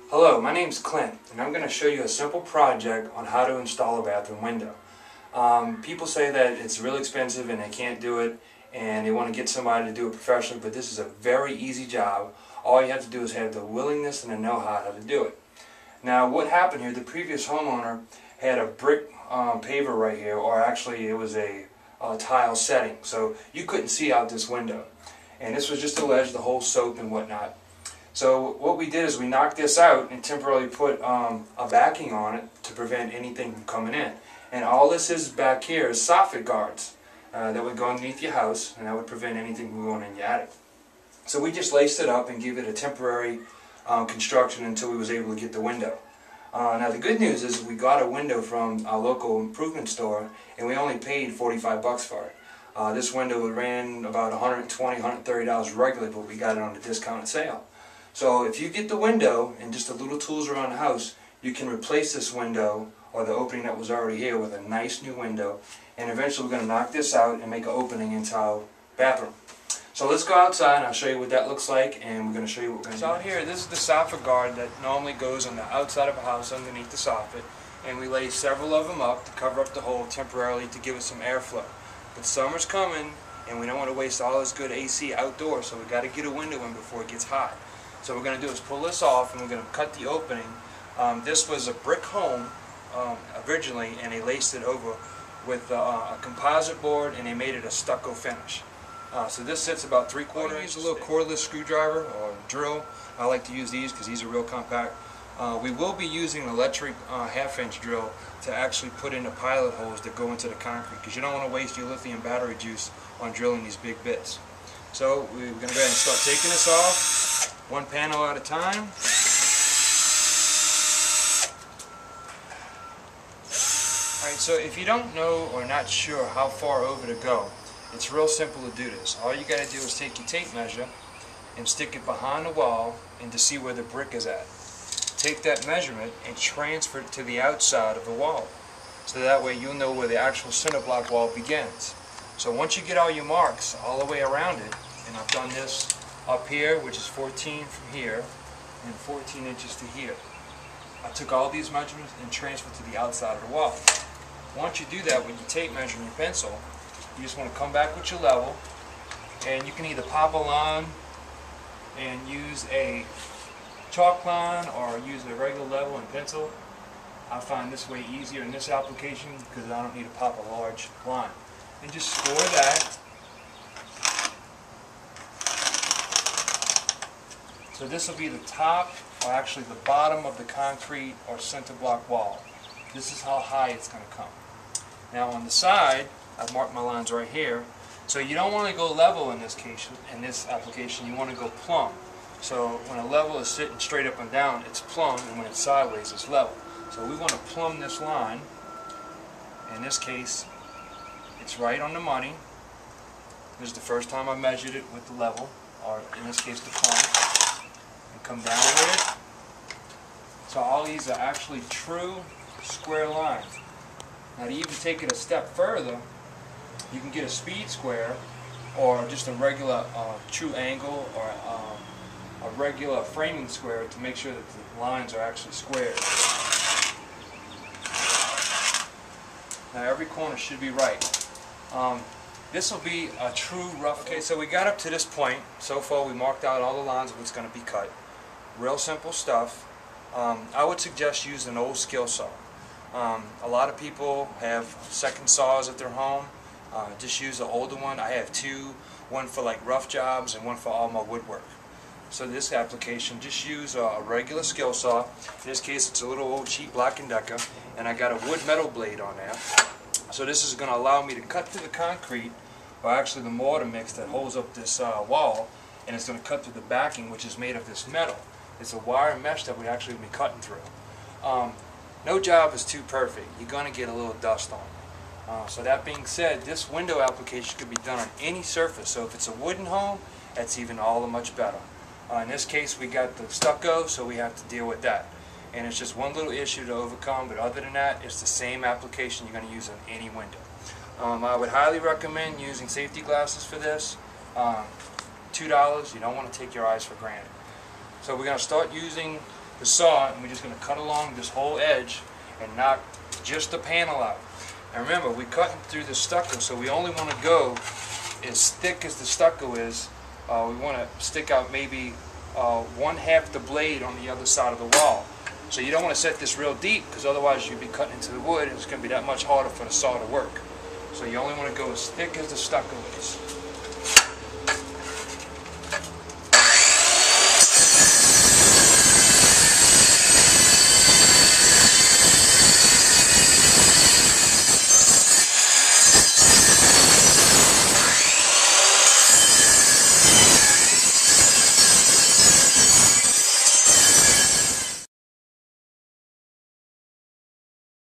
Hello, my name's Clint, and I'm going to show you a simple project on how to install a bathroom window. People say that it's really expensive and they can't do it, and they want to get somebody to do it professionally, but this is a very easy job. All you have to do is have the willingness and the know-how to do it. Now, what happened here, the previous homeowner had a brick paver right here, or actually it was a tile setting, so you couldn't see out this window. And this was just a ledge, the whole soap and whatnot. So what we did is we knocked this out and temporarily put a backing on it to prevent anything from coming in. And all this is back here is soffit guards that would go underneath your house, and that would prevent anything from going in your attic. So we just laced it up and gave it a temporary construction until we was able to get the window. Now the good news is we got a window from our local improvement store, and we only paid 45 bucks for it. This window ran about $120, $130 regularly, but we got it on a discounted sale. So if you get the window and just the little tools around the house, you can replace this window or the opening that was already here with a nice new window, and eventually we're going to knock this out and make an opening into our bathroom. So let's go outside and I'll show you what that looks like, and we're going to show you what we're going to do. So out here, this is the soffit guard that normally goes on the outside of a house underneath the soffit, and we lay several of them up to cover up the hole temporarily to give it some airflow. But summer's coming and we don't want to waste all this good AC outdoors, so we got to get a window in before it gets hot. So what we're going to do is pull this off, and we're going to cut the opening. This was a brick home originally, and they laced it over with a composite board, and they made it a stucco finish. So this sits about 3/4 inches. Use a little cordless screwdriver or drill. I like to use these because these are real compact. We will be using an electric half-inch drill to actually put in the pilot holes that go into the concrete, because you don't want to waste your lithium battery juice on drilling these big bits. So we're going to go ahead and start taking this off, one panel at a time. Alright, so if you don't know or not sure how far over to go, it's real simple to do this. All you got to do is take your tape measure and stick it behind the wall and to see where the brick is at. Take that measurement and transfer it to the outside of the wall, so that way you'll know where the actual cinder block wall begins. So once you get all your marks all the way around it, and I've done this up here, which is 14 from here, and 14 inches to here. I took all these measurements and transferred to the outside of the wall. Once you do that with your tape measure and your pencil, you just want to come back with your level, and you can either pop a line and use a chalk line or use a regular level and pencil. I find this way easier in this application because I don't need to pop a large line. And just score that. So this will be the top, or actually the bottom of the concrete or center block wall. This is how high it's going to come. Now on the side, I've marked my lines right here. So you don't want to go level in this case, in this application. You want to go plumb. So when a level is sitting straight up and down, it's plumb, and when it's sideways, it's level. So we want to plumb this line. In this case, it's right on the money. This is the first time I measured it with the level, or in this case the plumb, and come down with it. So all these are actually true square lines. Now to even take it a step further, you can get a speed square, or just a regular true angle, or a regular framing square to make sure that the lines are actually squared. Now every corner should be right. This will be a true rough. Okay, so we got up to this point. So far we marked out all the lines of what's going to be cut. Real simple stuff. I would suggest using an old skill saw. A lot of people have second saws at their home. Just use an older one. I have two, one for like rough jobs and one for all my woodwork. So this application, just use a regular skill saw. In this case it's a little old cheap Black & Decker, and I got a wood metal blade on there. So this is going to allow me to cut through the concrete, or actually the mortar mix that holds up this wall, and it's going to cut through the backing, which is made of this metal. It's a wire mesh that we actually will be cutting through. No job is too perfect. You're going to get a little dust on it. So that being said, this window application could be done on any surface. So if it's a wooden home, that's even all the much better. In this case we got the stucco, so we have to deal with that. And it's just one little issue to overcome, but other than that, it's the same application you're going to use on any window. I would highly recommend using safety glasses for this. $2, you don't want to take your eyes for granted. So we're going to start using the saw, and we're just going to cut along this whole edge and knock just the panel out. And remember, we're cutting through the stucco, so we only want to go as thick as the stucco is. We want to stick out maybe 1/2 the blade on the other side of the wall. So you don't want to set this real deep, because otherwise you'd be cutting into the wood and it's going to be that much harder for the saw to work. So you only want to go as thick as the stucco is.